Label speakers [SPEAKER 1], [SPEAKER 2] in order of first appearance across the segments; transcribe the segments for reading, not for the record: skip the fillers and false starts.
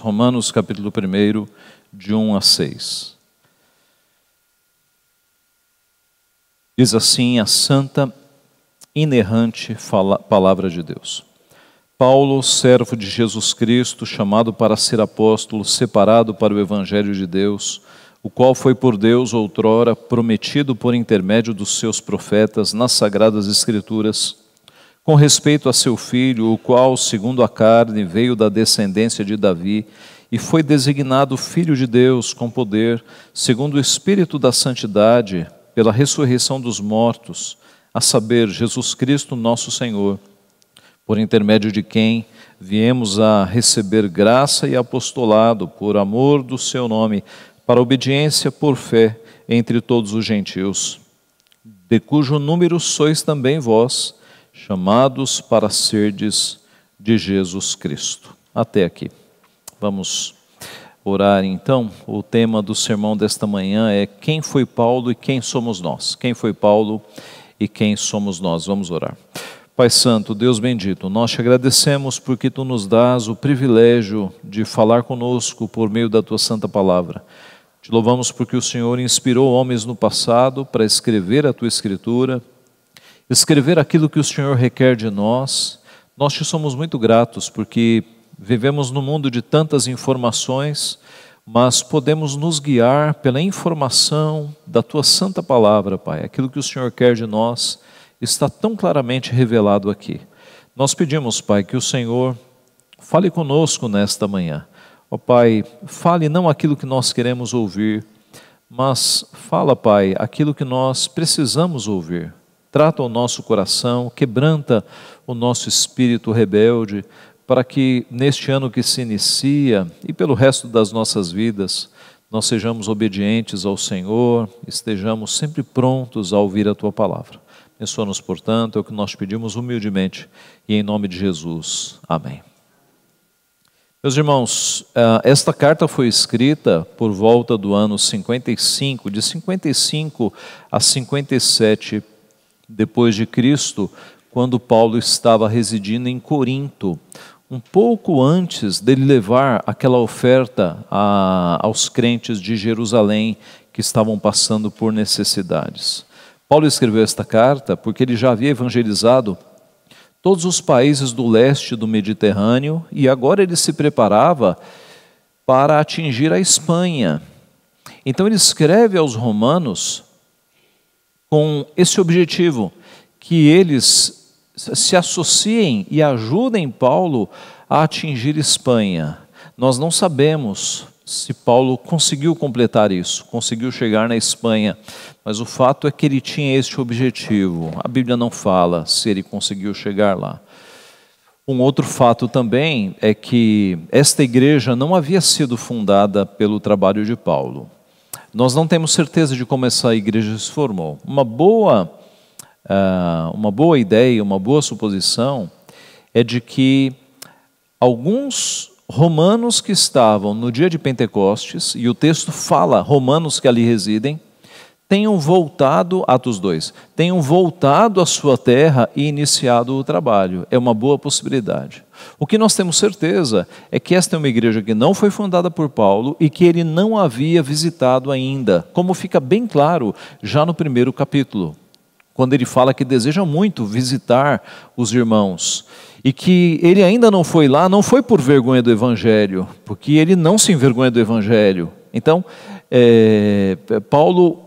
[SPEAKER 1] Romanos capítulo 1, de 1 a 6. Diz assim a santa, inerrante palavra de Deus. Paulo, servo de Jesus Cristo, chamado para ser apóstolo, separado para o Evangelho de Deus, o qual foi por Deus outrora prometido por intermédio dos seus profetas nas Sagradas Escrituras, com respeito a seu filho, o qual, segundo a carne, veio da descendência de Davi e foi designado Filho de Deus com poder, segundo o Espírito da Santidade, pela ressurreição dos mortos, a saber, Jesus Cristo nosso Senhor, por intermédio de quem viemos a receber graça e apostolado por amor do seu nome, para obediência por fé entre todos os gentios, de cujo número sois também vós, chamados para serdes de Jesus Cristo. Até aqui. Vamos orar então. O tema do sermão desta manhã é quem foi Paulo e quem somos nós. Quem foi Paulo e quem somos nós. Vamos orar. Pai Santo, Deus bendito, nós te agradecemos porque tu nos dás o privilégio de falar conosco por meio da tua santa palavra. Te louvamos porque o Senhor inspirou homens no passado para escrever a tua escritura, escrever aquilo que o Senhor requer de nós. Nós te somos muito gratos porque vivemos num mundo de tantas informações, mas podemos nos guiar pela informação da tua santa palavra, Pai. Aquilo que o Senhor quer de nós está tão claramente revelado aqui. Nós pedimos, Pai, que o Senhor fale conosco nesta manhã. Ó Pai, fale não aquilo que nós queremos ouvir, mas fala, Pai, aquilo que nós precisamos ouvir. Trata o nosso coração, quebranta o nosso espírito rebelde, para que neste ano que se inicia e pelo resto das nossas vidas, nós sejamos obedientes ao Senhor, estejamos sempre prontos a ouvir a Tua palavra. Abençoa-nos, portanto, é o que nós pedimos humildemente e em nome de Jesus. Amém. Meus irmãos, esta carta foi escrita por volta do ano 55, de 55 a 57 depois de Cristo, quando Paulo estava residindo em Corinto, um pouco antes dele levar aquela oferta aos crentes de Jerusalém que estavam passando por necessidades. Paulo escreveu esta carta porque ele já havia evangelizado todos os países do leste do Mediterrâneo e agora ele se preparava para atingir a Espanha. Então ele escreve aos romanos com esse objetivo, que eles se associem e ajudem Paulo a atingir Espanha. Nós não sabemos se Paulo conseguiu completar isso, conseguiu chegar na Espanha, mas o fato é que ele tinha este objetivo. A Bíblia não fala se ele conseguiu chegar lá. Um outro fato também é que esta igreja não havia sido fundada pelo trabalho de Paulo. Nós não temos certeza de como essa igreja se formou. Uma boa ideia, uma boa suposição é de que alguns romanos que estavam no dia de Pentecostes, e o texto fala romanos que ali residem, tenham voltado, Atos 2, tenham voltado à sua terra e iniciado o trabalho. É uma boa possibilidade. O que nós temos certeza é que esta é uma igreja que não foi fundada por Paulo e que ele não havia visitado ainda, como fica bem claro já no primeiro capítulo, quando ele fala que deseja muito visitar os irmãos e que ele ainda não foi lá, não foi por vergonha do Evangelho, porque ele não se envergonha do Evangelho. Então, Paulo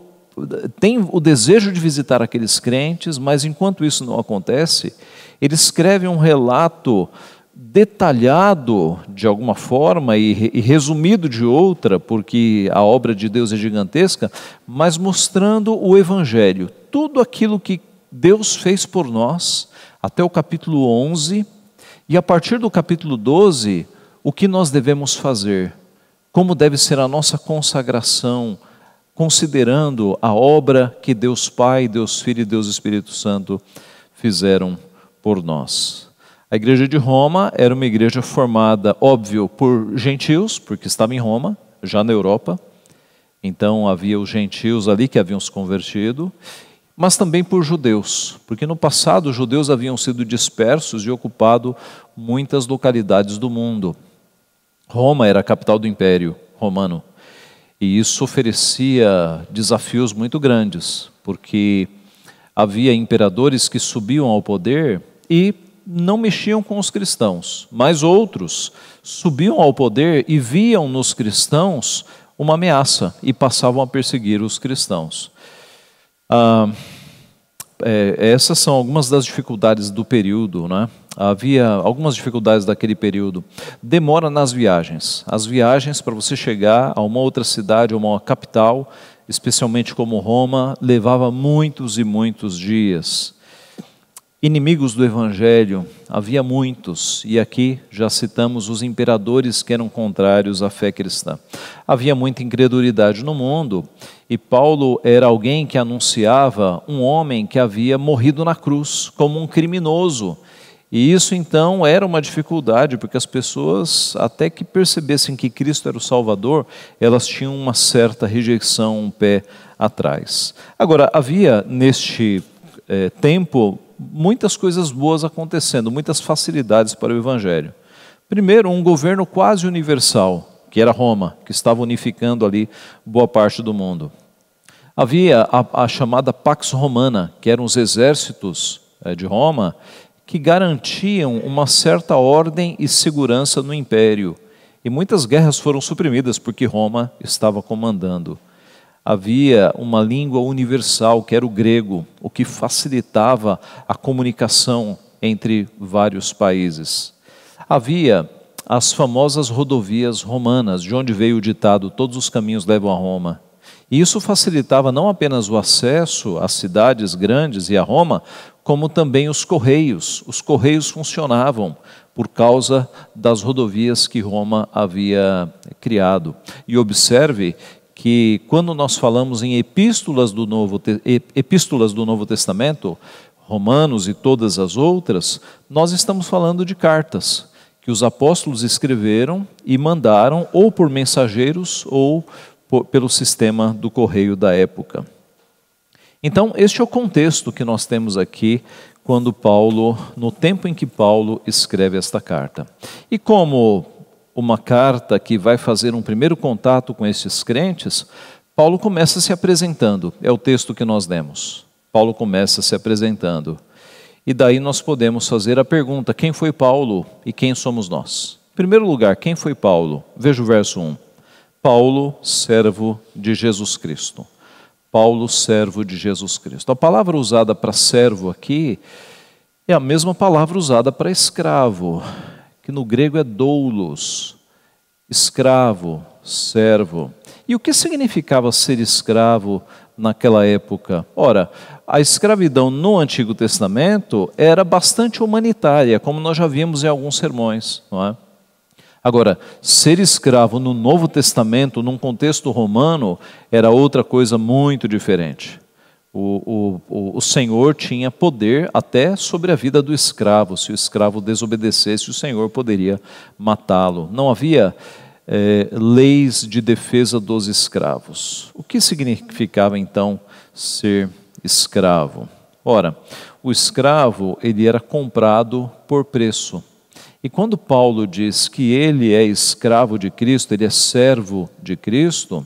[SPEAKER 1] tem o desejo de visitar aqueles crentes, mas enquanto isso não acontece, ele escreve um relato detalhado de alguma forma e resumido de outra, porque a obra de Deus é gigantesca, mas mostrando o Evangelho, tudo aquilo que Deus fez por nós, até o capítulo 11, e a partir do capítulo 12, o que nós devemos fazer, como deve ser a nossa consagração, considerando a obra que Deus Pai, Deus Filho e Deus Espírito Santo fizeram por nós. A igreja de Roma era uma igreja formada, óbvio, por gentios, porque estava em Roma, já na Europa. Então havia os gentios ali que haviam se convertido, mas também por judeus, porque no passado os judeus haviam sido dispersos e ocupado muitas localidades do mundo. Roma era a capital do Império Romano. E isso oferecia desafios muito grandes, porque havia imperadores que subiam ao poder e não mexiam com os cristãos, mas outros subiam ao poder e viam nos cristãos uma ameaça e passavam a perseguir os cristãos. Essas são algumas das dificuldades do período, né? Havia algumas dificuldades daquele período. Demora nas viagens. As viagens para você chegar a uma outra cidade, a uma capital, especialmente como Roma, levava muitos e muitos dias. Inimigos do Evangelho, havia muitos, e aqui já citamos os imperadores que eram contrários à fé cristã. Havia muita incredulidade no mundo, e Paulo era alguém que anunciava um homem que havia morrido na cruz, como um criminoso. E isso então era uma dificuldade, porque as pessoas, até que percebessem que Cristo era o Salvador, elas tinham uma certa rejeição, um pé atrás. Agora, havia neste tempo muitas coisas boas acontecendo, muitas facilidades para o Evangelho. Primeiro, um governo quase universal, que era Roma, que estava unificando ali boa parte do mundo. Havia a chamada Pax Romana, que eram os exércitos de Roma, que garantiam uma certa ordem e segurança no império. E muitas guerras foram suprimidas porque Roma estava comandando. Havia uma língua universal, que era o grego, o que facilitava a comunicação entre vários países. Havia as famosas rodovias romanas, de onde veio o ditado, todos os caminhos levam a Roma. E isso facilitava não apenas o acesso às cidades grandes e a Roma, como também os correios. Os correios funcionavam por causa das rodovias que Roma havia criado. E observe que quando nós falamos em epístolas do Novo Testamento, Romanos e todas as outras, nós estamos falando de cartas que os apóstolos escreveram e mandaram ou por mensageiros ou pelo sistema do correio da época. Então, este é o contexto que nós temos aqui quando Paulo, no tempo em que Paulo escreve esta carta. E como uma carta que vai fazer um primeiro contato com esses crentes, Paulo começa se apresentando. É o texto que nós lemos. Paulo começa se apresentando. E daí nós podemos fazer a pergunta: quem foi Paulo e quem somos nós? Em primeiro lugar, quem foi Paulo? Veja o verso 1. Paulo, servo de Jesus Cristo. Paulo, servo de Jesus Cristo. A palavra usada para servo aqui é a mesma palavra usada para escravo, que no grego é doulos, escravo, servo. E o que significava ser escravo naquela época? Ora, a escravidão no Antigo Testamento era bastante humanitária, como nós já vimos em alguns sermões, não é? Agora, ser escravo no Novo Testamento, num contexto romano, era outra coisa muito diferente. O Senhor tinha poder até sobre a vida do escravo. Se o escravo desobedecesse, o Senhor poderia matá-lo. Não havia leis de defesa dos escravos. O que significava então ser escravo? Ora, o escravo ele era comprado por preço. E quando Paulo diz que ele é escravo de Cristo, ele é servo de Cristo,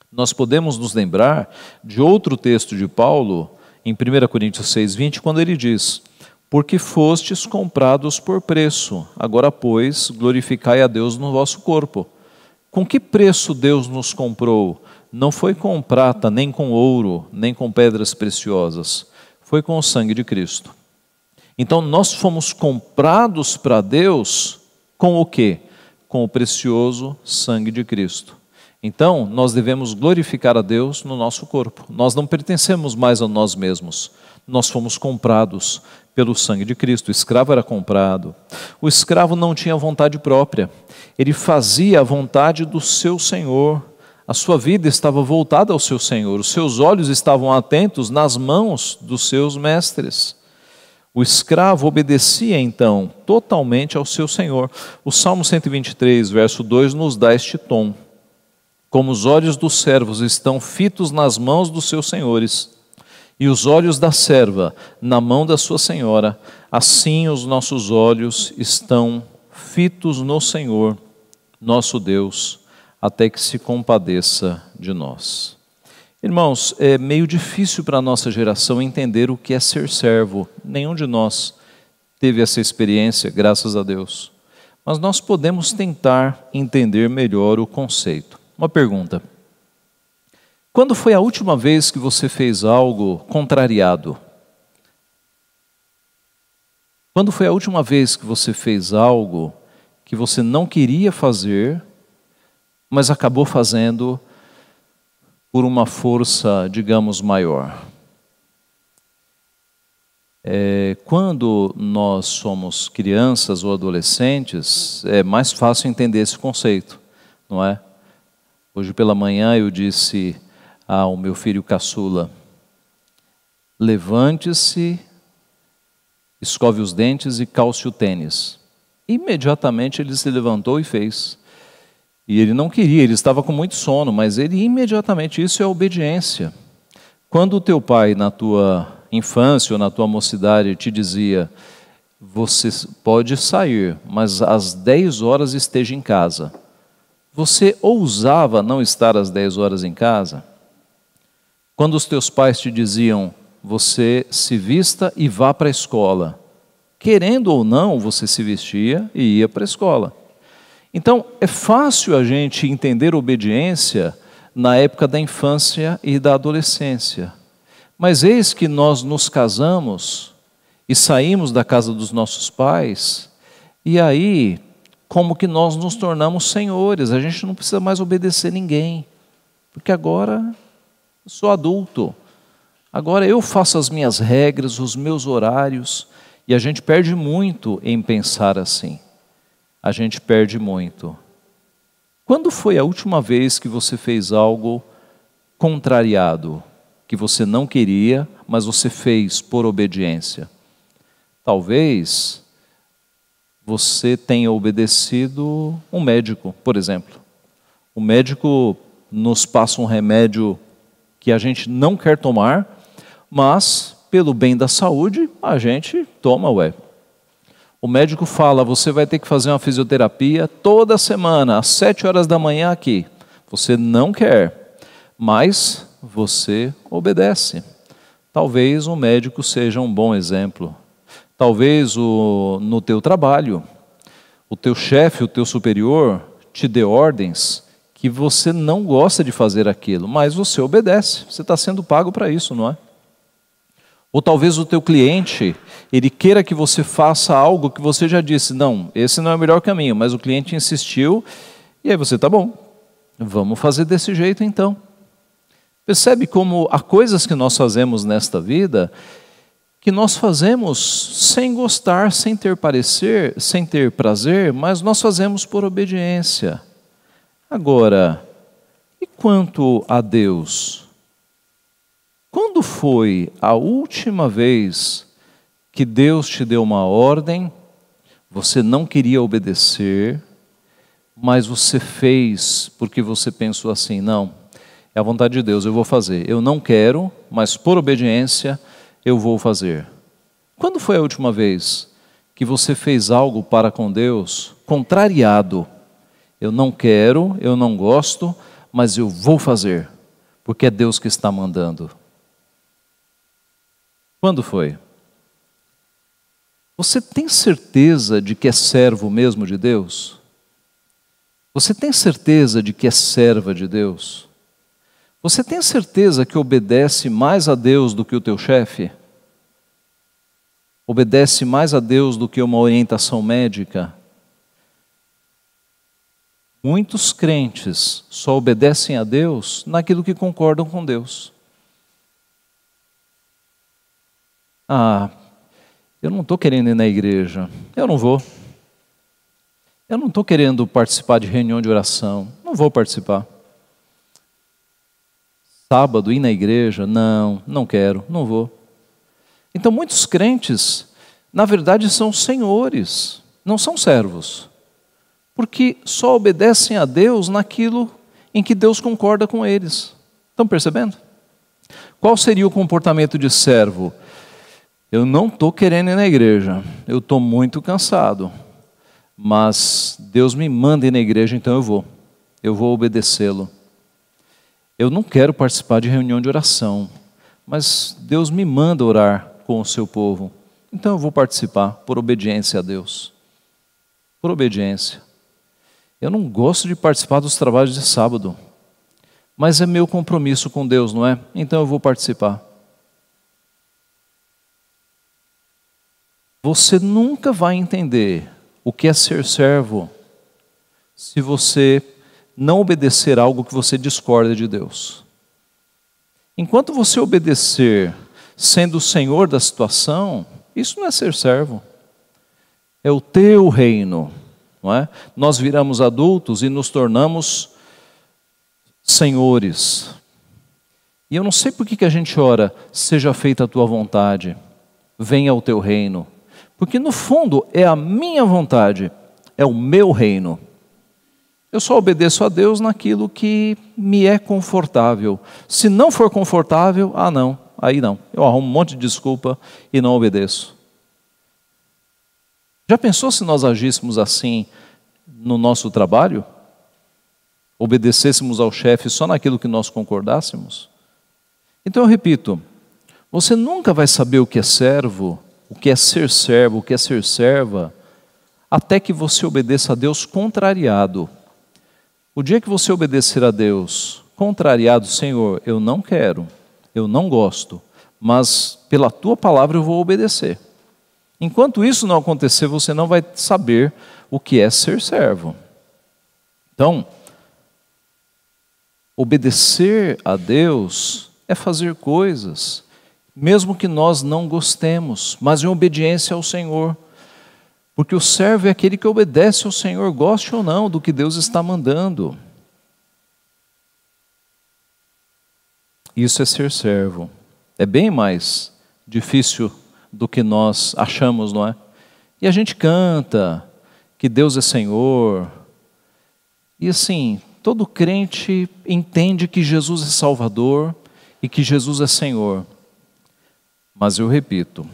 [SPEAKER 1] nós podemos nos lembrar de outro texto de Paulo, em 1 Coríntios 6,20, quando ele diz: porque fostes comprados por preço, agora, pois, glorificai a Deus no vosso corpo. Com que preço Deus nos comprou? Não foi com prata, nem com ouro, nem com pedras preciosas, foi com o sangue de Cristo. Então, nós fomos comprados para Deus com o quê? Com o precioso sangue de Cristo. Então, nós devemos glorificar a Deus no nosso corpo. Nós não pertencemos mais a nós mesmos. Nós fomos comprados pelo sangue de Cristo. O escravo era comprado. O escravo não tinha vontade própria. Ele fazia a vontade do seu Senhor. A sua vida estava voltada ao seu Senhor. Os seus olhos estavam atentos nas mãos dos seus mestres. O escravo obedecia, então, totalmente ao seu Senhor. O Salmo 123, verso 2, nos dá este tom. Como os olhos dos servos estão fitos nas mãos dos seus senhores, e os olhos da serva na mão da sua senhora, assim os nossos olhos estão fitos no Senhor, nosso Deus, até que se compadeça de nós. Irmãos, é meio difícil para a nossa geração entender o que é ser servo. Nenhum de nós teve essa experiência, graças a Deus. Mas nós podemos tentar entender melhor o conceito. Uma pergunta: quando foi a última vez que você fez algo contrariado? Quando foi a última vez que você fez algo que você não queria fazer, mas acabou fazendo por uma força, digamos, maior? Quando nós somos crianças ou adolescentes, é mais fácil entender esse conceito, não é? Hoje pela manhã eu disse ao meu filho caçula: levante-se, escove os dentes e calce o tênis. Imediatamente ele se levantou e fez. E ele não queria, ele estava com muito sono, mas ele imediatamente, isso é obediência. Quando o teu pai, na tua infância ou na tua mocidade, te dizia: você pode sair, mas às 10 horas esteja em casa, você ousava não estar às 10 horas em casa? Quando os teus pais te diziam: você se vista e vá para a escola, querendo ou não, você se vestia e ia para a escola. Então, é fácil a gente entender obediência na época da infância e da adolescência. Mas eis que nós nos casamos e saímos da casa dos nossos pais, e aí, como que nós nos tornamos senhores, a gente não precisa mais obedecer ninguém, porque agora eu sou adulto, agora eu faço as minhas regras, os meus horários, e a gente perde muito em pensar assim. A gente perde muito. Quando foi a última vez que você fez algo contrariado, que você não queria, mas você fez por obediência? Talvez você tenha obedecido um médico, por exemplo. O médico nos passa um remédio que a gente não quer tomar, mas pelo bem da saúde a gente toma, O médico fala: você vai ter que fazer uma fisioterapia toda semana, às 7 horas da manhã aqui. Você não quer, mas você obedece. Talvez o médico seja um bom exemplo. Talvez no teu trabalho, o teu chefe, o teu superior, te dê ordens que você não gosta de fazer aquilo, mas você obedece. Você está sendo pago para isso, não é? Ou talvez o teu cliente, ele queira que você faça algo que você já disse: não, esse não é o melhor caminho, mas o cliente insistiu, e aí você: tá bom, vamos fazer desse jeito então. Percebe como há coisas que nós fazemos nesta vida, que nós fazemos sem gostar, sem ter parecer, sem ter prazer, mas nós fazemos por obediência. Agora, e quanto a Deus? Quando foi a última vez que Deus te deu uma ordem, você não queria obedecer, mas você fez porque você pensou assim: não, é a vontade de Deus, eu vou fazer. Eu não quero, mas por obediência eu vou fazer. Quando foi a última vez que você fez algo para com Deus contrariado? Eu não quero, eu não gosto, mas eu vou fazer, porque é Deus que está mandando. Quando foi? Você tem certeza de que é servo mesmo de Deus? Você tem certeza de que é serva de Deus? Você tem certeza que obedece mais a Deus do que o teu chefe? Obedece mais a Deus do que uma orientação médica? Muitos crentes só obedecem a Deus naquilo que concordam com Deus. Eu não estou querendo ir na igreja, eu não vou. Eu não estou querendo participar de reunião de oração, não vou participar. Sábado, ir na igreja, não quero, não vou. Então muitos crentes, na verdade, são senhores, não são servos. Porque só obedecem a Deus naquilo em que Deus concorda com eles. Estão percebendo? Qual seria o comportamento de servo? Eu não estou querendo ir na igreja, eu estou muito cansado, mas Deus me manda ir na igreja, então eu vou obedecê-lo. Eu não quero participar de reunião de oração, mas Deus me manda orar com o seu povo, então eu vou participar por obediência a Deus. Por obediência. Eu não gosto de participar dos trabalhos de sábado, mas é meu compromisso com Deus, não é? Então eu vou participar. Você nunca vai entender o que é ser servo se você não obedecer algo que você discorda de Deus. Enquanto você obedecer sendo o senhor da situação, isso não é ser servo. É o teu reino, não é? Nós viramos adultos e nos tornamos senhores. E eu não sei por que a gente ora, seja feita a tua vontade, venha o teu reino. Porque no fundo é a minha vontade, é o meu reino. Eu só obedeço a Deus naquilo que me é confortável. Se não for confortável, não, aí não. Eu arrumo um monte de desculpa e não obedeço. Já pensou se nós agíssemos assim no nosso trabalho? Obedecêssemos ao chefe só naquilo que nós concordássemos? Então eu repito, você nunca vai saber o que é servo, o que é ser servo, o que é ser serva, até que você obedeça a Deus contrariado. O dia que você obedecer a Deus contrariado, Senhor, eu não quero, eu não gosto, mas pela tua palavra eu vou obedecer. Enquanto isso não acontecer, você não vai saber o que é ser servo. Então, obedecer a Deus é fazer coisas mesmo que nós não gostemos, mas em obediência ao Senhor. Porque o servo é aquele que obedece ao Senhor, goste ou não do que Deus está mandando. Isso é ser servo. É bem mais difícil do que nós achamos, não é? E a gente canta que Deus é Senhor. E assim, todo crente entende que Jesus é Salvador e que Jesus é Senhor. Mas eu repito,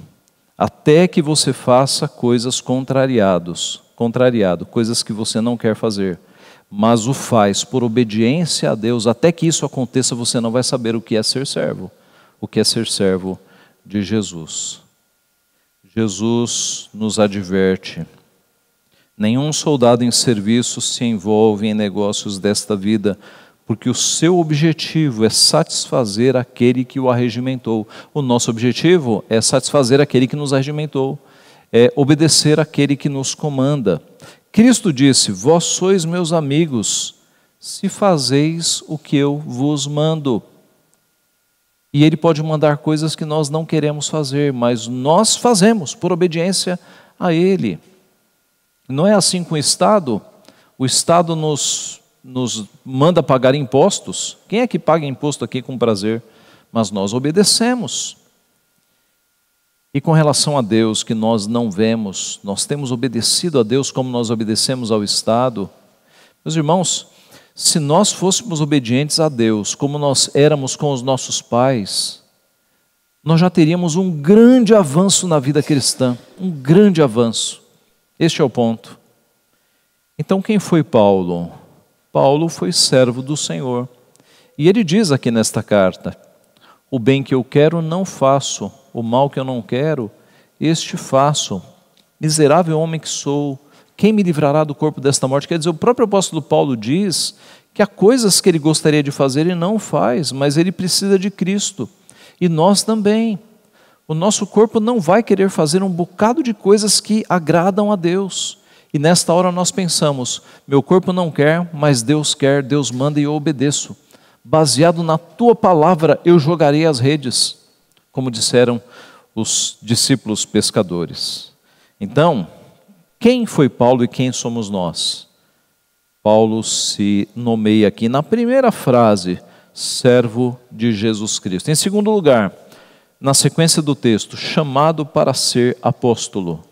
[SPEAKER 1] até que você faça coisas contrariado, coisas que você não quer fazer, mas o faz por obediência a Deus, até que isso aconteça, você não vai saber o que é ser servo de Jesus. Jesus nos adverte: nenhum soldado em serviço se envolve em negócios desta vida, porque o seu objetivo é satisfazer aquele que o arregimentou. O nosso objetivo é satisfazer aquele que nos arregimentou, é obedecer aquele que nos comanda. Cristo disse: vós sois meus amigos, se fazeis o que eu vos mando. E Ele pode mandar coisas que nós não queremos fazer, mas nós fazemos por obediência a Ele. Não é assim com o Estado? O Estado nos manda pagar impostos. Quem é que paga imposto aqui com prazer? Mas nós obedecemos. E com relação a Deus, que nós não vemos, nós temos obedecido a Deus como nós obedecemos ao Estado. Meus irmãos, se nós fôssemos obedientes a Deus como nós éramos com os nossos pais, nós já teríamos um grande avanço na vida cristã, um grande avanço. Este é o ponto. Então quem foi Paulo? Paulo foi servo do Senhor. E ele diz aqui nesta carta: o bem que eu quero não faço, o mal que eu não quero, este faço. Miserável homem que sou, quem me livrará do corpo desta morte? Quer dizer, o próprio apóstolo Paulo diz que há coisas que ele gostaria de fazer e não faz, mas ele precisa de Cristo. E nós também. O nosso corpo não vai querer fazer um bocado de coisas que agradam a Deus. E nesta hora nós pensamos: meu corpo não quer, mas Deus quer, Deus manda e eu obedeço. Baseado na tua palavra eu jogarei as redes, como disseram os discípulos pescadores. Então, quem foi Paulo e quem somos nós? Paulo se nomeia aqui na primeira frase, servo de Jesus Cristo. Em segundo lugar, na sequência do texto, chamado para ser apóstolo.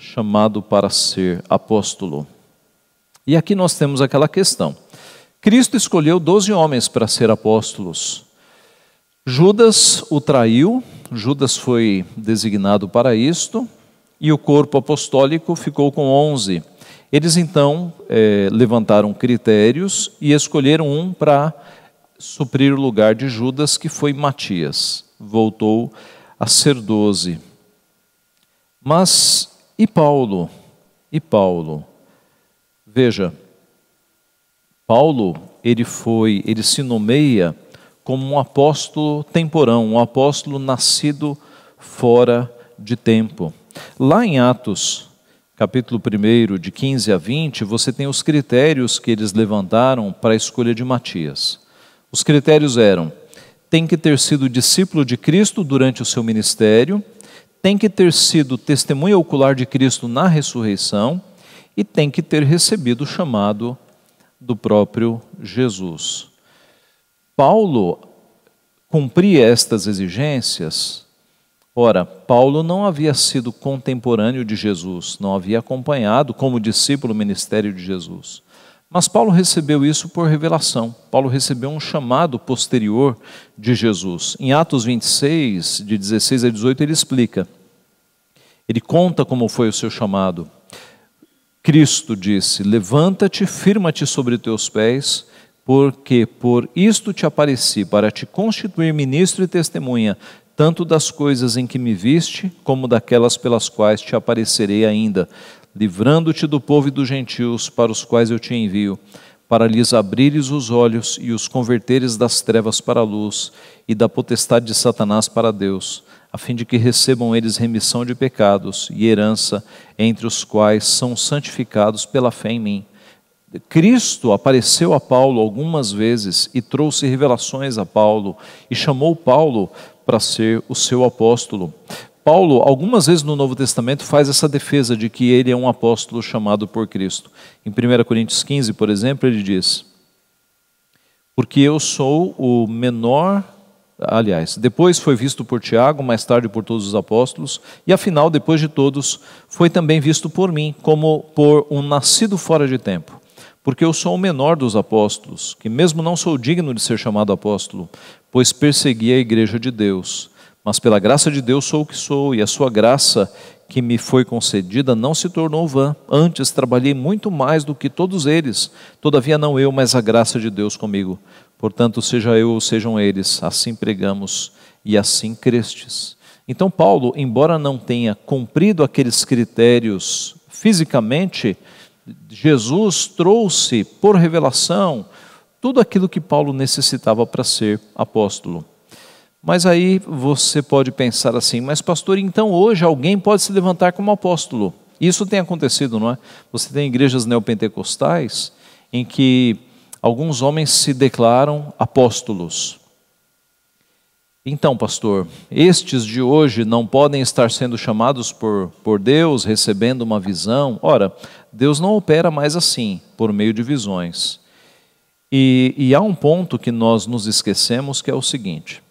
[SPEAKER 1] Chamado para ser apóstolo. E aqui nós temos aquela questão. Cristo escolheu 12 homens para ser apóstolos. Judas o traiu, Judas foi designado para isto, e o corpo apostólico ficou com 11. Eles então levantaram critérios e escolheram um para suprir o lugar de Judas, que foi Matias. Voltou a ser 12. Mas e Paulo? E Paulo? Veja, Paulo, ele se nomeia como um apóstolo temporão, um apóstolo nascido fora de tempo. Lá em Atos, capítulo 1, de 15 a 20, você tem os critérios que eles levantaram para a escolha de Matias. Os critérios eram: tem que ter sido discípulo de Cristo durante o seu ministério, tem que ter sido testemunha ocular de Cristo na ressurreição e tem que ter recebido o chamado do próprio Jesus. Paulo cumpria estas exigências. Ora, Paulo não havia sido contemporâneo de Jesus, não havia acompanhado como discípulo o ministério de Jesus. Mas Paulo recebeu isso por revelação. Paulo recebeu um chamado posterior de Jesus. Em Atos 26, de 16 a 18, ele explica. Ele conta como foi o seu chamado. Cristo disse: levanta-te, firma-te sobre teus pés, porque por isto te apareci, para te constituir ministro e testemunha, tanto das coisas em que me viste, como daquelas pelas quais te aparecerei ainda, livrando-te do povo e dos gentios, para os quais eu te envio, para lhes abrires os olhos e os converteres das trevas para a luz e da potestade de Satanás para Deus, a fim de que recebam eles remissão de pecados e herança, entre os quais são santificados pela fé em mim. Cristo apareceu a Paulo algumas vezes e trouxe revelações a Paulo e chamou Paulo para ser o seu apóstolo. Paulo, algumas vezes no Novo Testamento, faz essa defesa de que ele é um apóstolo chamado por Cristo. Em 1 Coríntios 15, por exemplo, ele diz: porque eu sou o menor, aliás, depois foi visto por Tiago, mais tarde por todos os apóstolos, e afinal, depois de todos, foi também visto por mim, como por um nascido fora de tempo. Porque eu sou o menor dos apóstolos, que mesmo não sou digno de ser chamado apóstolo, pois persegui a igreja de Deus. Mas pela graça de Deus sou o que sou, e a sua graça que me foi concedida não se tornou vã. Antes trabalhei muito mais do que todos eles, todavia não eu, mas a graça de Deus comigo. Portanto, seja eu ou sejam eles, assim pregamos e assim crestes. Então Paulo, embora não tenha cumprido aqueles critérios fisicamente, Jesus trouxe por revelação tudo aquilo que Paulo necessitava para ser apóstolo. Mas aí você pode pensar assim: mas pastor, então hoje alguém pode se levantar como apóstolo? Isso tem acontecido, não é? Você tem igrejas neopentecostais em que alguns homens se declaram apóstolos. Então, pastor, estes de hoje não podem estar sendo chamados por Deus, recebendo uma visão? Ora, Deus não opera mais assim, por meio de visões. E há um ponto que nós nos esquecemos, que é o seguinte: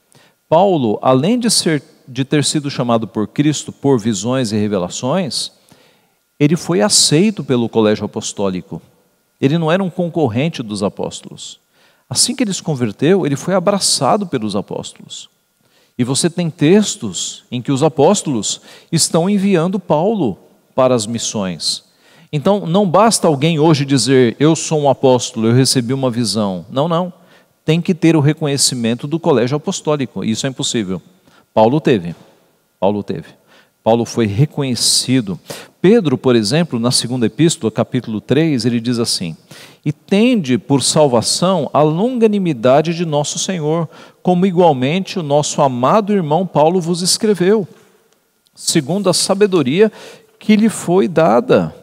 [SPEAKER 1] Paulo, além de ter sido chamado por Cristo por visões e revelações, ele foi aceito pelo colégio apostólico. Ele não era um concorrente dos apóstolos. Assim que ele se converteu, ele foi abraçado pelos apóstolos. E você tem textos em que os apóstolos estão enviando Paulo para as missões. Então, não basta alguém hoje dizer: eu sou um apóstolo, eu recebi uma visão. Não, não. Tem que ter o reconhecimento do colégio apostólico. Isso é impossível. Paulo teve. Paulo foi reconhecido. Pedro, por exemplo, na segunda epístola, capítulo 3, ele diz assim: e tende por salvação a longanimidade de nosso Senhor, como igualmente o nosso amado irmão Paulo vos escreveu, segundo a sabedoria que lhe foi dada.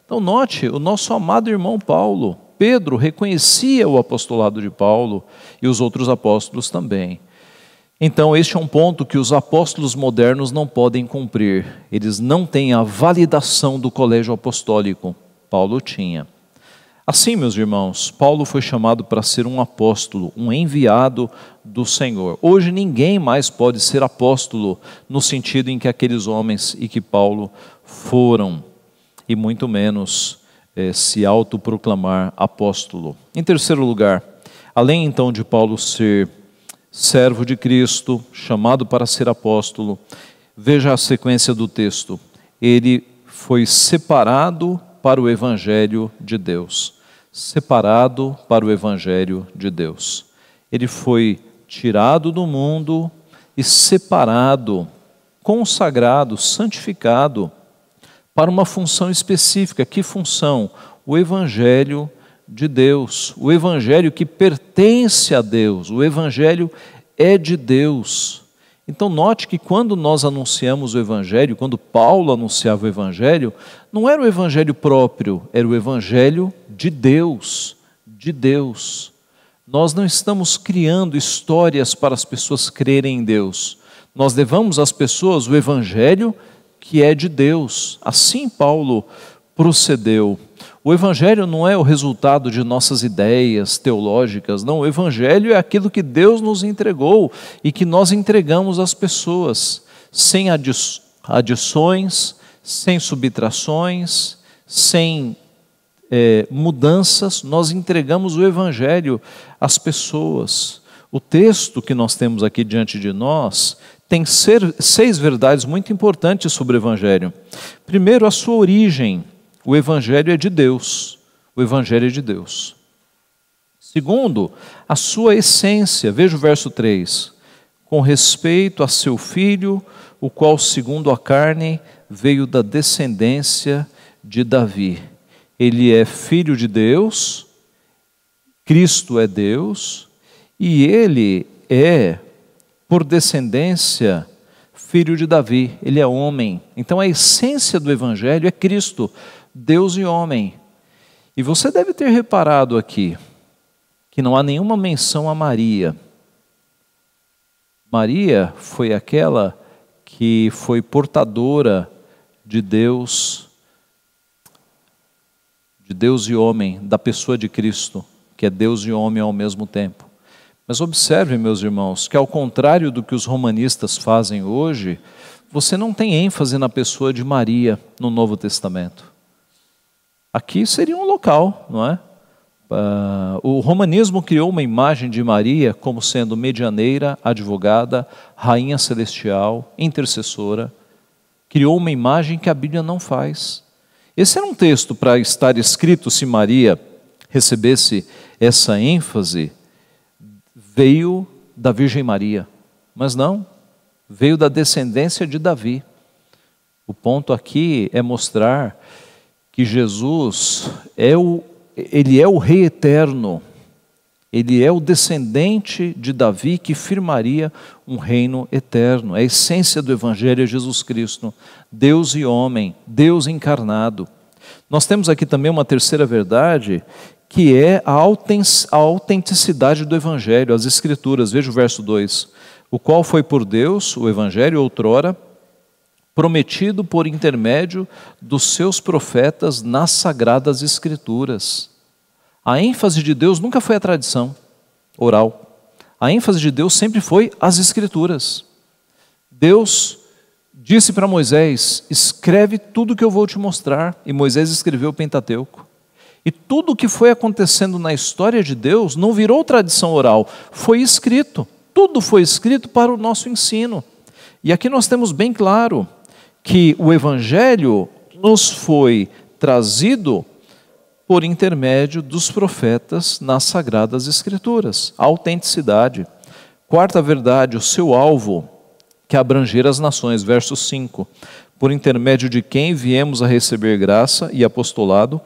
[SPEAKER 1] Então note, o nosso amado irmão Paulo, Pedro, reconhecia o apostolado de Paulo e os outros apóstolos também. Então este é um ponto que os apóstolos modernos não podem cumprir. Eles não têm a validação do colégio apostólico. Paulo tinha. Assim, meus irmãos, Paulo foi chamado para ser um apóstolo, um enviado do Senhor. Hoje ninguém mais pode ser apóstolo no sentido em que aqueles homens e que Paulo foram, e muito menos se autoproclamar apóstolo. Em terceiro lugar, além então de Paulo ser servo de Cristo, chamado para ser apóstolo, veja a sequência do texto: ele foi separado para o Evangelho de Deus. Separado para o Evangelho de Deus. Ele foi tirado do mundo e separado, consagrado, santificado para uma função específica. Que função? O Evangelho de Deus, o Evangelho que pertence a Deus, o Evangelho é de Deus. Então note que quando nós anunciamos o Evangelho, quando Paulo anunciava o Evangelho, não era o Evangelho próprio, era o Evangelho de Deus, de Deus. Nós não estamos criando histórias para as pessoas crerem em Deus. Nós levamos às pessoas o Evangelho que é de Deus. Assim Paulo procedeu. O Evangelho não é o resultado de nossas ideias teológicas, não. O Evangelho é aquilo que Deus nos entregou e que nós entregamos às pessoas, sem adições, sem subtrações, sem mudanças. Nós entregamos o Evangelho às pessoas. O texto que nós temos aqui diante de nós tem 6 verdades muito importantes sobre o Evangelho. Primeiro, a sua origem. O Evangelho é de Deus. O Evangelho é de Deus. Segundo, a sua essência. Veja o verso 3. Com respeito a seu filho, o qual, segundo a carne, veio da descendência de Davi. Ele é filho de Deus, Cristo é Deus, e ele é, por descendência, filho de Davi. Ele é homem. Então a essência do Evangelho é Cristo, Deus e homem. E você deve ter reparado aqui que não há nenhuma menção a Maria. Maria foi aquela que foi portadora de Deus e homem, da pessoa de Cristo, que é Deus e homem ao mesmo tempo. Mas observe, meus irmãos, que ao contrário do que os romanistas fazem hoje, você não tem ênfase na pessoa de Maria no Novo Testamento. Aqui seria um local, não é? O romanismo criou uma imagem de Maria como sendo medianeira, advogada, rainha celestial, intercessora. Criou uma imagem que a Bíblia não faz. Esse era um texto para estar escrito se Maria recebesse essa ênfase, veio da Virgem Maria, mas não, veio da descendência de Davi. O ponto aqui é mostrar que Jesus ele é o Rei eterno, ele é o descendente de Davi que firmaria um reino eterno. A essência do Evangelho é Jesus Cristo, Deus e homem, Deus encarnado. Nós temos aqui também uma terceira verdade, que é a autenticidade do Evangelho, as Escrituras. Veja o verso 2. O qual foi por Deus, o Evangelho outrora, prometido por intermédio dos seus profetas nas Sagradas Escrituras. A ênfase de Deus nunca foi a tradição oral. A ênfase de Deus sempre foi as Escrituras. Deus disse para Moisés: escreve tudo que eu vou te mostrar. E Moisés escreveu o Pentateuco. E tudo o que foi acontecendo na história de Deus não virou tradição oral, foi escrito. Tudo foi escrito para o nosso ensino. E aqui nós temos bem claro que o Evangelho nos foi trazido por intermédio dos profetas nas Sagradas Escrituras. A autenticidade. Quarta verdade, o seu alvo, que abranger as nações. Verso 5. Por intermédio de quem viemos a receber graça e apostolado,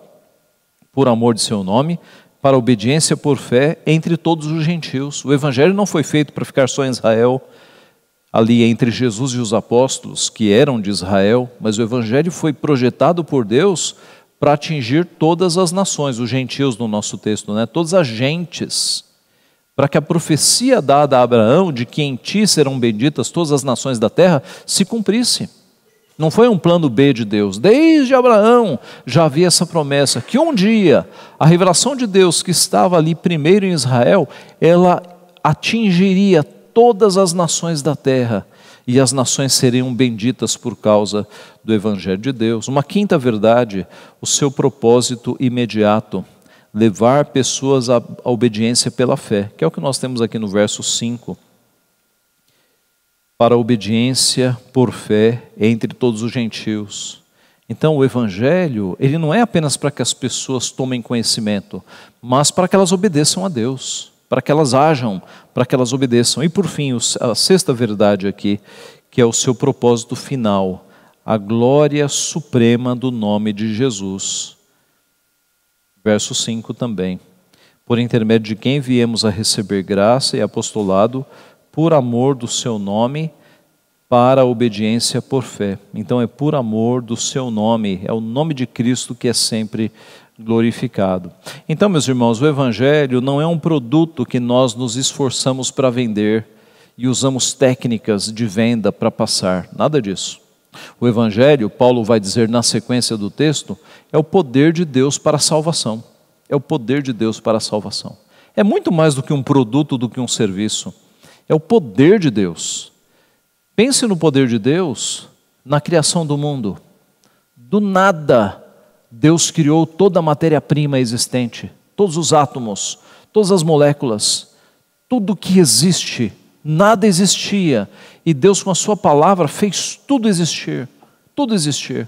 [SPEAKER 1] por amor de seu nome, para obediência por fé entre todos os gentios. O Evangelho não foi feito para ficar só em Israel, ali entre Jesus e os apóstolos, que eram de Israel, mas o Evangelho foi projetado por Deus para atingir todas as nações, os gentios no nosso texto, né? Todas as gentes, para que a profecia dada a Abraão, de que em ti serão benditas todas as nações da terra, se cumprisse. Não foi um plano B de Deus. Desde Abraão já havia essa promessa, que um dia a revelação de Deus que estava ali primeiro em Israel, ela atingiria todas as nações da terra, e as nações seriam benditas por causa do Evangelho de Deus. Uma quinta verdade, o seu propósito imediato, levar pessoas à obediência pela fé, que é o que nós temos aqui no verso 5. Para a obediência por fé entre todos os gentios. Então o Evangelho, ele não é apenas para que as pessoas tomem conhecimento, mas para que elas obedeçam a Deus, para que elas ajam, para que elas obedeçam. E por fim, a sexta verdade aqui, que é o seu propósito final, a glória suprema do nome de Jesus. Verso 5 também. Por intermédio de quem viemos a receber graça e apostolado, por amor do seu nome, para a obediência por fé. Então é por amor do seu nome, é o nome de Cristo que é sempre glorificado. Então, meus irmãos, o Evangelho não é um produto que nós nos esforçamos para vender e usamos técnicas de venda para passar, nada disso. O Evangelho, Paulo vai dizer na sequência do texto, é o poder de Deus para a salvação. É o poder de Deus para a salvação. É muito mais do que um produto, do que um serviço. É o poder de Deus. Pense no poder de Deus na criação do mundo. Do nada, Deus criou toda a matéria-prima existente, todos os átomos, todas as moléculas, tudo que existe, nada existia. E Deus, com a sua palavra, fez tudo existir, tudo existir.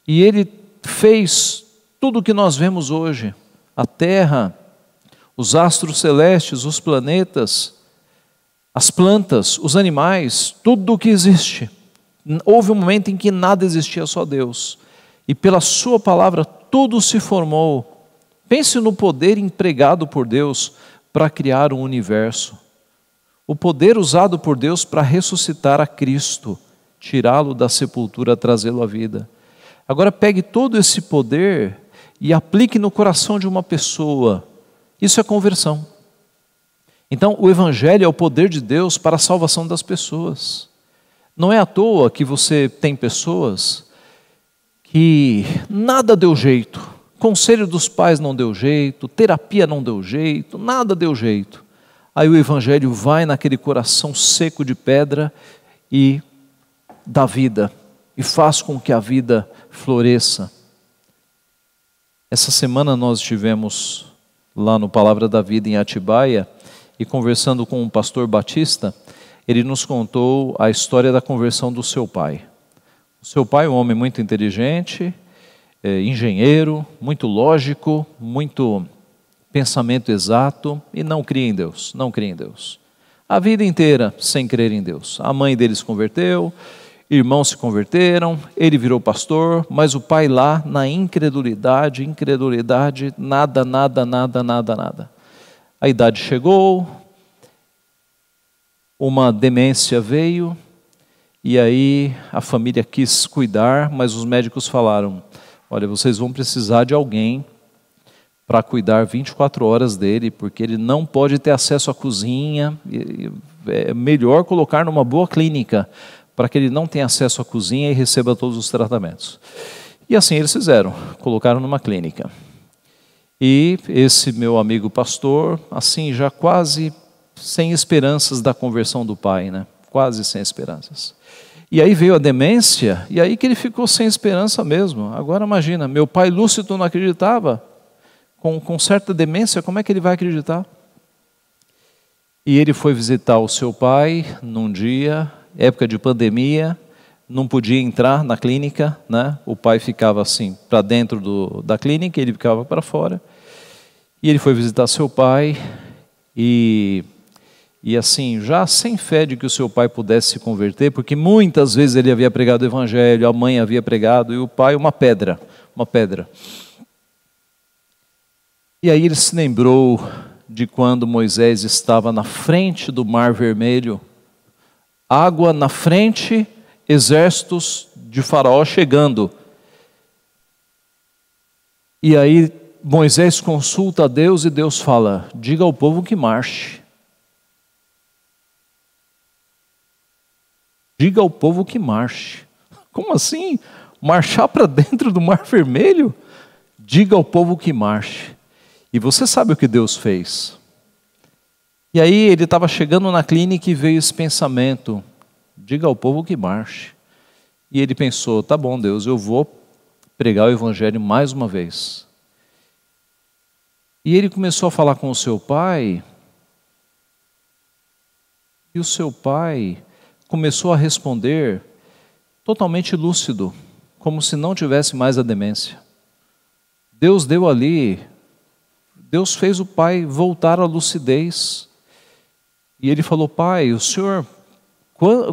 [SPEAKER 1] E Ele fez tudo o que nós vemos hoje, a terra, os astros celestes, os planetas, as plantas, os animais, tudo o que existe. Houve um momento em que nada existia, só Deus. E pela sua palavra tudo se formou. Pense no poder empregado por Deus para criar um universo. O poder usado por Deus para ressuscitar a Cristo, tirá-lo da sepultura, trazê-lo à vida. Agora pegue todo esse poder e aplique no coração de uma pessoa. Isso é conversão. Então, o Evangelho é o poder de Deus para a salvação das pessoas. Não é à toa que você tem pessoas que nada deu jeito, conselho dos pais não deu jeito, terapia não deu jeito, nada deu jeito. Aí o Evangelho vai naquele coração seco de pedra e dá vida, e faz com que a vida floresça. Essa semana nós estivemos lá no Palavra da Vida em Atibaia, e conversando com um pastor batista, ele nos contou a história da conversão do seu pai. O seu pai, um homem muito inteligente, engenheiro, muito lógico, muito pensamento exato, e não cria em Deus, não cria em Deus. A vida inteira sem crer em Deus. A mãe dele se converteu, irmãos se converteram, ele virou pastor, mas o pai lá na incredulidade, nada. A idade chegou, uma demência veio, e aí a família quis cuidar, mas os médicos falaram, olha, vocês vão precisar de alguém para cuidar 24 horas dele, porque ele não pode ter acesso à cozinha, é melhor colocar numa boa clínica, para que ele não tenha acesso à cozinha e receba todos os tratamentos. E assim eles fizeram, colocaram numa clínica. E esse meu amigo pastor, assim, já quase sem esperanças da conversão do pai, né? Quase sem esperanças. E aí veio a demência, e aí que ele ficou sem esperança mesmo. Agora imagina, meu pai lúcido não acreditava, com certa demência, como é que ele vai acreditar? E ele foi visitar o seu pai num dia, época de pandemia, não podia entrar na clínica, né? O pai ficava assim, para dentro da clínica, ele ficava para fora. E ele foi visitar seu pai, e assim, já sem fé de que o seu pai pudesse se converter, porque muitas vezes ele havia pregado o Evangelho, a mãe havia pregado, e o pai uma pedra. E aí ele se lembrou de quando Moisés estava na frente do Mar Vermelho, água na frente, exércitos de Faraó chegando. E aí Moisés consulta a Deus e Deus fala, diga ao povo que marche. Diga ao povo que marche. Como assim? Marchar para dentro do Mar Vermelho? Diga ao povo que marche. E você sabe o que Deus fez. E aí ele estava chegando na clínica e veio esse pensamento, diga ao povo que marche. E ele pensou, tá bom Deus, eu vou pregar o Evangelho mais uma vez. E ele começou a falar com o seu pai, e o seu pai começou a responder totalmente lúcido, como se não tivesse mais a demência. Deus deu ali, Deus fez o pai voltar à lucidez. E ele falou: pai, o senhor,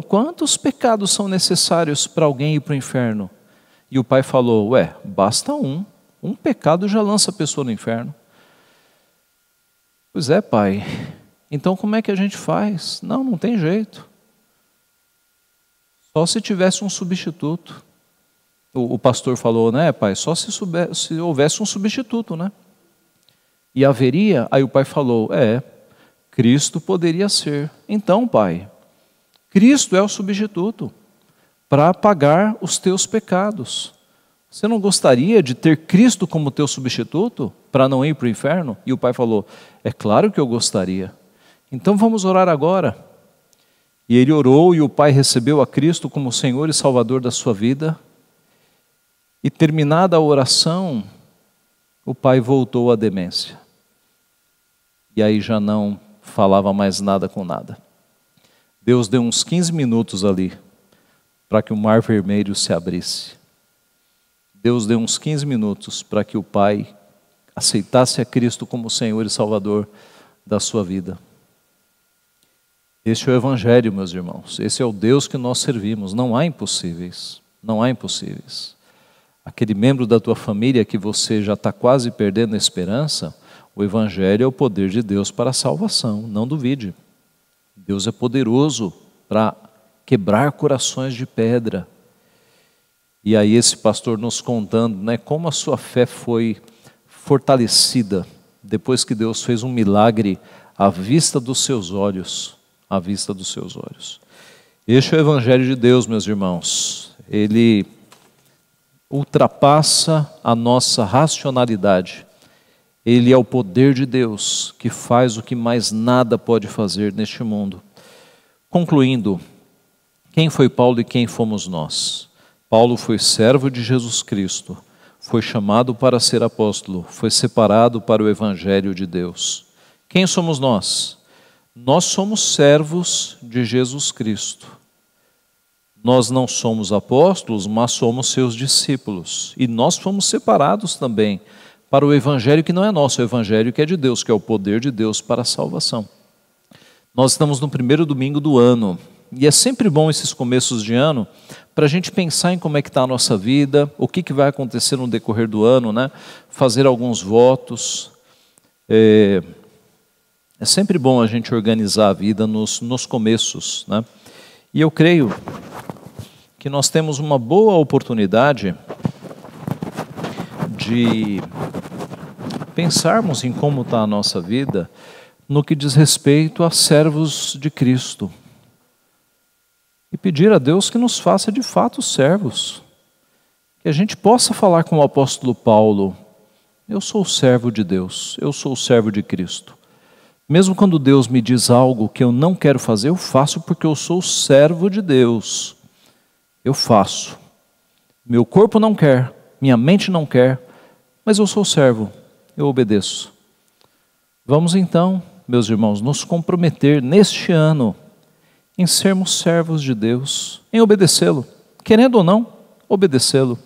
[SPEAKER 1] quantos pecados são necessários para alguém ir para o inferno? E o pai falou: ué, basta um. Um pecado já lança a pessoa no inferno. Pois é, pai. Então como é que a gente faz? Não tem jeito. Só se tivesse um substituto. O pastor falou, né, pai? Só se houvesse um substituto, né? E haveria? Aí o pai falou: Cristo poderia ser. Então, pai, Cristo é o substituto para pagar os teus pecados. Você não gostaria de ter Cristo como teu substituto para não ir para o inferno? E o pai falou: é claro que eu gostaria. Então vamos orar agora. E ele orou e o pai recebeu a Cristo como Senhor e Salvador da sua vida. E terminada a oração, o pai voltou à demência. E aí já não falava mais nada com nada. Deus deu uns 15 minutos ali para que o mar vermelho se abrisse. Deus deu uns 15 minutos para que o pai aceitasse a Cristo como Senhor e Salvador da sua vida. Este é o Evangelho, meus irmãos. Esse é o Deus que nós servimos. Não há impossíveis. Não há impossíveis. Aquele membro da tua família que você já está quase perdendo a esperança, o Evangelho é o poder de Deus para a salvação. Não duvide. Deus é poderoso para quebrar corações de pedra. E aí esse pastor nos contando, né, como a sua fé foi fortalecida depois que Deus fez um milagre à vista dos seus olhos, à vista dos seus olhos. Este é o Evangelho de Deus, meus irmãos. Ele ultrapassa a nossa racionalidade. Ele é o poder de Deus que faz o que mais nada pode fazer neste mundo. Concluindo, quem foi Paulo e quem fomos nós? Paulo foi servo de Jesus Cristo, foi chamado para ser apóstolo, foi separado para o Evangelho de Deus. Quem somos nós? Nós somos servos de Jesus Cristo. Nós não somos apóstolos, mas somos seus discípulos. E nós fomos separados também para o Evangelho que não é nosso, o Evangelho que é de Deus, que é o poder de Deus para a salvação. Nós estamos no primeiro domingo do ano. E é sempre bom esses começos de ano para a gente pensar em como é que está a nossa vida, o que vai acontecer no decorrer do ano, né? Fazer alguns votos. É sempre bom a gente organizar a vida nos começos, né? E eu creio que nós temos uma boa oportunidade de pensarmos em como está a nossa vida no que diz respeito a servos de Cristo. E pedir a Deus que nos faça de fato servos. Que a gente possa falar com o apóstolo Paulo: eu sou servo de Deus, eu sou servo de Cristo. Mesmo quando Deus me diz algo que eu não quero fazer, eu faço porque eu sou servo de Deus. Eu faço. Meu corpo não quer, minha mente não quer, mas eu sou servo, eu obedeço. Vamos então, meus irmãos, nos comprometer neste ano em sermos servos de Deus, em obedecê-lo, querendo ou não, obedecê-lo,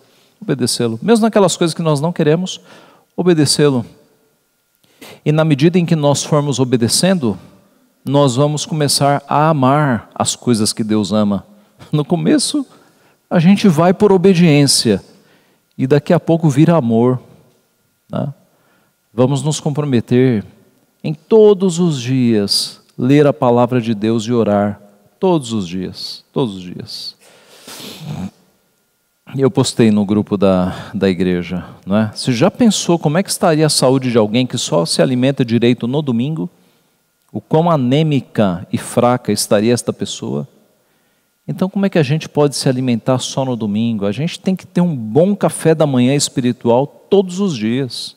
[SPEAKER 1] mesmo naquelas coisas que nós não queremos, obedecê-lo. E na medida em que nós formos obedecendo, nós vamos começar a amar as coisas que Deus ama. No começo, a gente vai por obediência, e daqui a pouco vira amor, né? Vamos nos comprometer em todos os dias, ler a palavra de Deus e orar, todos os dias, todos os dias. Eu postei no grupo da igreja, não é? Você já pensou como é que estaria a saúde de alguém que só se alimenta direito no domingo? O quão anêmica e fraca estaria esta pessoa? Então como é que a gente pode se alimentar só no domingo? A gente tem que ter um bom café da manhã espiritual todos os dias,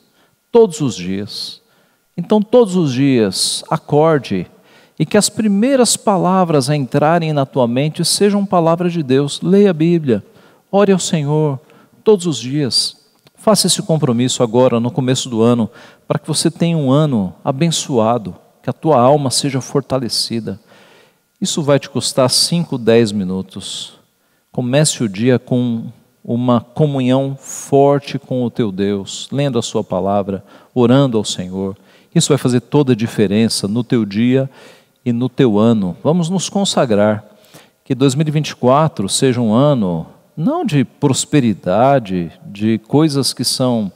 [SPEAKER 1] todos os dias. Então todos os dias, acorde, e que as primeiras palavras a entrarem na tua mente sejam palavras de Deus. Leia a Bíblia, ore ao Senhor todos os dias. Faça esse compromisso agora, no começo do ano, para que você tenha um ano abençoado, que a tua alma seja fortalecida. Isso vai te custar 5, 10 minutos. Comece o dia com uma comunhão forte com o teu Deus, lendo a sua palavra, orando ao Senhor. Isso vai fazer toda a diferença no teu dia e no teu ano. Vamos nos consagrar. Que 2024 seja um ano não de prosperidade, de coisas que são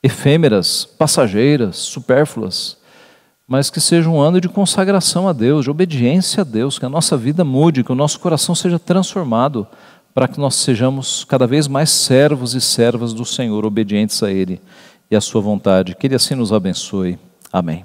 [SPEAKER 1] efêmeras, passageiras, supérfluas, mas que seja um ano de consagração a Deus, de obediência a Deus, que a nossa vida mude, que o nosso coração seja transformado, para que nós sejamos cada vez mais servos e servas do Senhor, obedientes a Ele e à sua vontade. Que Ele assim nos abençoe. Amém.